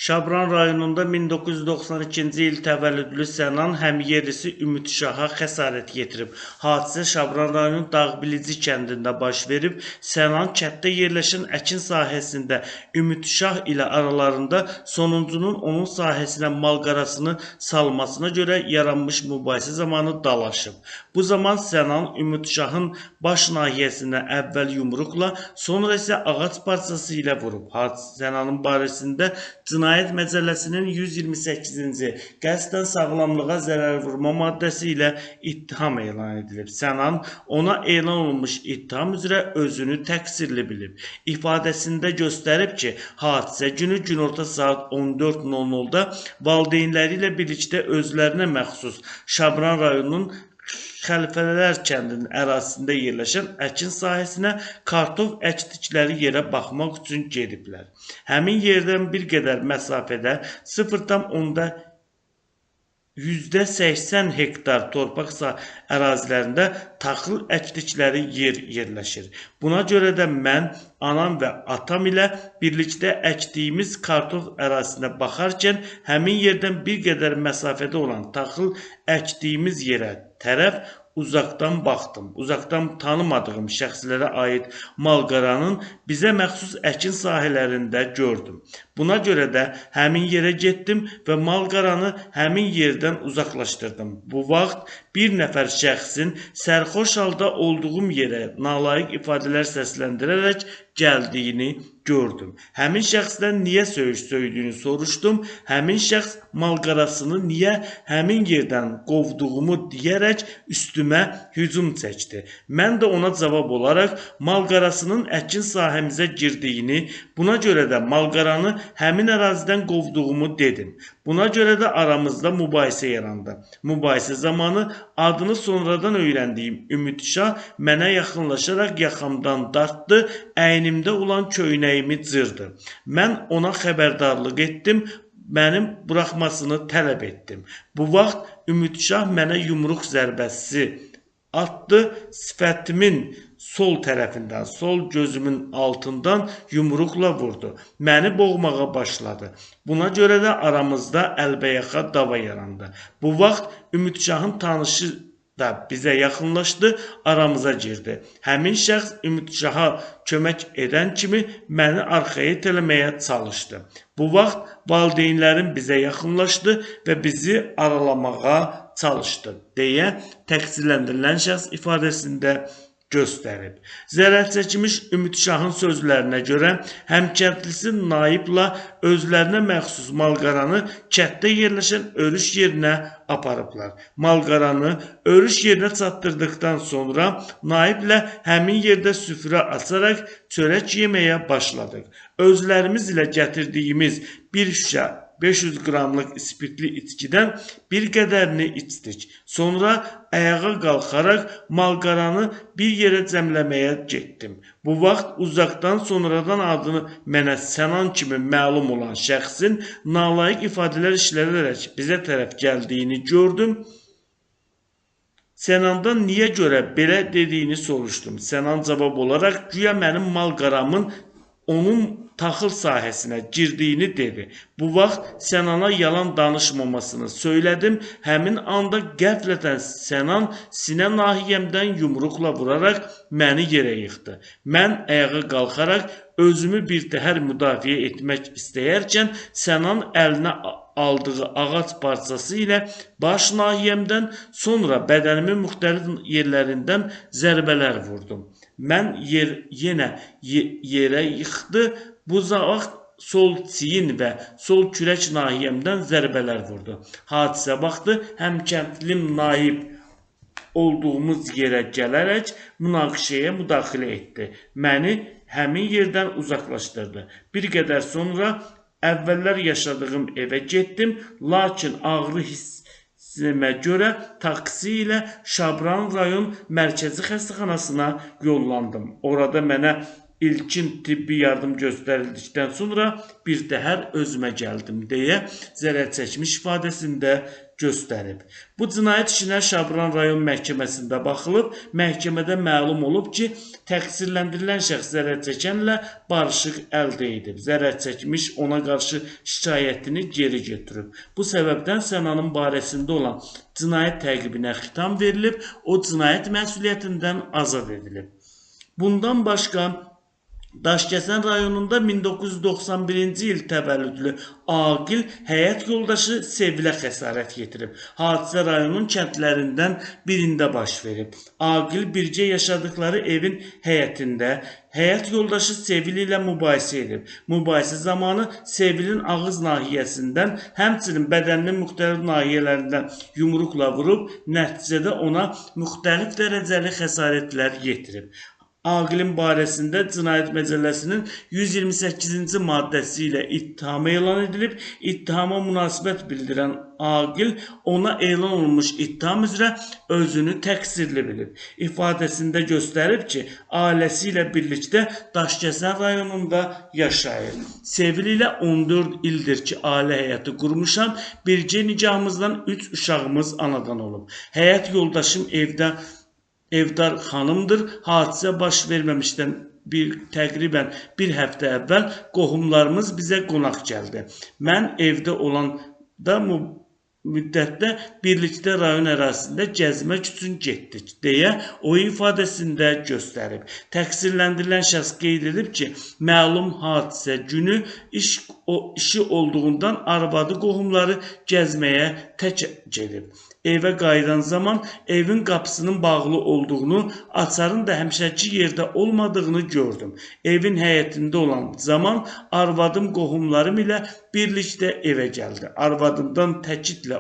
Şabran rayonunda 1992-ci il təvəllüdlü Sənan həmyerlisi Ümid Şaha xəsarət yetirib. Hadisə Şabran rayonunun Dağbilici kəndində baş verib. Sənan kənddə yerləşən əkin sahəsində Ümid Şah ilə aralarında sonuncunun onun sahəsinə malqarasını salmasına görə yaranmış mübahisə zamanı dalaşıb. Bu zaman Sənan Ümid Şahın baş nahiyəsinə əvvəl yumruqla, sonra isə ağac parçası ilə vurub. Sənanın barəsində Cinayət Məcəlləsinin 128-ci qəsdən sağlamlığa zərər vurma maddəsi ilə ittiham elan edilib. Sənan ona elan olunmuş ittiham üzrə özünü təqsirli bilib. İfadəsində göstərib ki, hadisə günü günorta saat 14:00-da valideynləri ilə birlikdə özlərinə məxsus Şabran rayonunun Xəlifələr kəndinin ərazisində yerləşən əkin sahəsinə kartof əkdikləri yerə baxmaq üçün gediblər. Həmin yerdən bir qədər məsafədə 0,80 hektar torpaq ərazilərində taxıl əkdikləri yer yerləşir. Buna görə də mən, anam və atam ilə birlikdə əkdiyimiz kartof ərazisinə baxarkən həmin yerdən bir qədər məsafədə olan taxıl əkdiyimiz yerə tərəf uzaqdan baxdım. Uzaqdan tanımadığım şəxslərə aid malqaranın bizə məxsus əkin sahələrində gördüm. Buna görə də həmin yerə getdim və malqaranı həmin yerdən uzaqlaşdırdım. Bu vaxt bir nəfər şəxsin sərxoş halda olduğum yerə nalayiq ifadələr səsləndirərək gəldiyini gördüm. Həmin şəxsdən niyə söyüş söydüyünü soruşdum. Həmin şəxs malqarasını niyə həmin yerdən qovduğumu deyərək üstümə hücum çəkdi. Mən də ona cavab olaraq malqarasının əkin sahəmizə girdiyini, buna görə də malqaranı həmin ərazidən qovduğumu dedim. Buna görə də aramızda mübahisə yarandı. Mübahisə zamanı adını sonradan öyrəndiyim Ümid Şah mənə yaxınlaşaraq yaxamdan dartdı, əynimdə olan köynəyimi cırdı. Mən ona xəbərdarlıq etdim, mənim buraxmasını tələb etdim. Bu vaxt Ümid Şah mənə yumruq zərbəsi atdı, sifətimin sol tərəfindən, sol gözümün altından yumruqla vurdu. Məni boğmağa başladı. Buna görə də aramızda əlbəyaxa dava yarandı. Bu vaxt Ümid Şahın tanışı da bizə yaxınlaşdı, aramıza girdi. Həmin şəxs Ümid Şaha kömək edən kimi məni arxaya itələməyə çalışdı. Bu vaxt valideynlərim bizə yaxınlaşdı və bizi aralamağa çalışdı, deyə təqsirləndirilən şəxs ifadəsində göstərib. Zərər çəkmiş Ümid Şahın sözlərinə görə həmkəndlisi Naiblə özlərinə məxsus malqaranı kənddə yerləşən örüş yerinə aparıblar. Malqaranı örüş yerinə çatdırdıqdan sonra Naiblə həmin yerdə süfrə açaraq çörək yeməyə başladıq. Özlərimiz ilə gətirdiyimiz bir şüşə 500 qramlıq spirtli içkidən bir qədərini içdik. Sonra ayağa qalxaraq malqaranı bir yerə cəmləməyə getdim. Bu vaxt uzaqdan sonradan adını mənə Sənan kimi məlum olan şəxsin nalayiq ifadələr işlədərək bizə tərəf gəldiyini gördüm. Sənandan niyə görə belə dediyini soruşdum. Sənan cavab olaraq güya mənim malqaramın onun taxıl sahəsinə girdiyini dedi. Bu vaxt Sənana yalan danışmamasını söylədim. Həmin anda qəflətən Sənan sinə nahiyəmdən yumruqla vuraraq məni yerə yıxdı. Mən ayağa qalxaraq özümü birtəhər müdafiə etmək istəyərkən Sənan əlinə aldığı ağac parçası ilə baş nahiyəmdən, sonra bədənimin müxtəlif yerlərindən zərbələr vurdum. Mən yenə yerə yıxdı. Bu vaxt sol çiyin və sol kürək nahiyəmdən zərbələr vurdu. Hadisə vaxtı həmkəndlim Naib olduğumuz yerə gələrək münaqişəyə müdaxilə etdi. Məni həmin yerdən uzaqlaşdırdı. Bir qədər sonra əvvəllər yaşadığım evə getdim, lakin ağrı hissimə görə taksi ilə Şabran rayon mərkəzi xəstəxanasına yollandım. Orada mənə ilkin tibbi yardım göstərildikdən sonra bir təhər özümə gəldim deyə zərər çəkmiş ifadəsində göstərib. Bu cinayət işinə Şabran rayon məhkəməsində baxılıb, məhkəmədə məlum olub ki, təqsirləndirilən şəxs zərər çəkənlə barışıq əldə edib. Zərər çəkmiş ona qarşı şikayətini geri götürüb. Bu səbəbdən Sənanın barəsində olan cinayət təqibinə xitam verilib, o cinayət məsuliyyətindən azad edilib. Bundan başqa Daşkəsən rayonunda 1991-ci il təvəllüdlü Aqil həyat yoldaşı Sevilə xəsarət yetirib. Hadisə rayonun kəndlərindən birində baş verib. Aqil bircə yaşadıkları evin həyətində həyat yoldaşı Sevil ilə mübahisə edib. Mübahisə zamanı Sevilin ağız nahiyəsindən, həmçinin bədəninin müxtəlif nahiyələrindən yumruqla vurub, nəticədə ona müxtəlif dərəcəli xəsarətlər yetirib. Aqilin barəsində Cinayət Məcəlləsinin 128-ci maddəsi ilə ittiham elan edilib. İttihama münasibət bildirən Aqil ona elan olunmuş ittiham üzrə özünü təqsirli bilib. İfadəsində göstərib ki, ailəsi ilə birlikdə Daşkəsən rayonunda yaşayır. Sevil ilə 14 ildir ki, ailə həyatı qurmuşam. Bircə nikahımızdan 3 uşağımız anadan olub. Həyat yoldaşım evdar xanımdır. Hadisə baş verməmişdən təqribən bir həftə əvvəl qohumlarımız bizə qonaq gəldi. Mən evdə olanda müddətdə birlikdə rayon ərazisində gəzmək üçün getdik deyə o ifadəsində göstərib. Təqsirləndirilən şəxs qeyd edib ki, məlum hadisə günü işi olduğundan arvadı qohumları gəzməyə tək gedib. Evə qayıdan zaman evin qapısının bağlı olduğunu, açarın da həmişəki yerdə olmadığını gördüm. Evin həyətində olan zaman arvadım qohumlarım ilə birlikdə evə gəldi. Arvadımdan təklikdə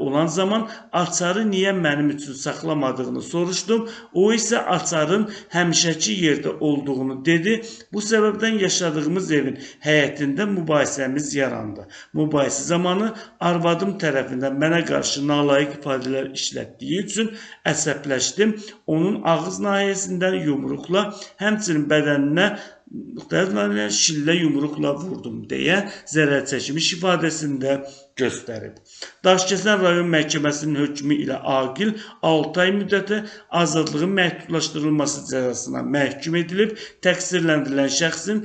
olan zaman açarı niyə mənim üçün saxlamadığını soruşdum. O isə açarın həmişəki yerdə olduğunu dedi. Bu səbəbdən yaşadığımız evin həyətində mübahisəmiz yarandı. Mübahisə zamanı arvadım tərəfindən mənə qarşı nalayiq ifadələr işlətdiyi üçün əsəbləşdim. Onun ağız nahiyəsindən yumruqla, həmçinin bədəninə müxtəlif şillə yumruqla vurdum deyə zərər çəkmiş ifadəsində göstərib. Daşkəsən rayon məhkəməsinin hökmü ilə Aqil 6 ay müddətə azadlığın məhdudlaşdırılması cəzasına məhkum edilib. Təqsirləndirilən şəxsin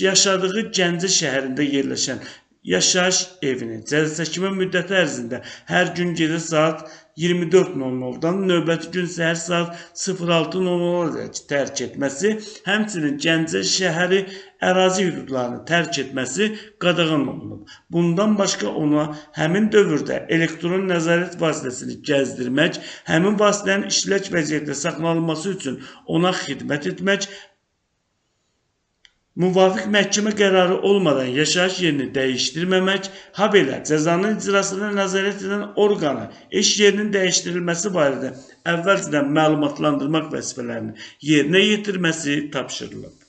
yaşadığı Gəncə şəhərində yerləşən yaşayış evini cəza çəkmə müddəti ərzində hər gün gecə saat 24:00-dan növbəti gün səhər saat 06:00-a tərk etməsi, həmçinin Gəncə şəhəri ərazi hüdudlarını tərk etməsi qadağan olunub. Bundan başqa ona həmin dövrdə elektron nəzarət vasitəsini gəzdirmək, həmin vasitənin işlək vəziyyətdə saxlanılması üçün ona xidmət etmək, müvafiq məhkəmə qərarı olmadan yaşayış yerini dəyişdirməmək, habelə cəzanın icrasına nəzarət edən orqana iş yerinin dəyişdirilməsi barədə əvvəlcədən məlumatlandırmaq vəzifələrini yerinə yetirməsi tapşırılıb.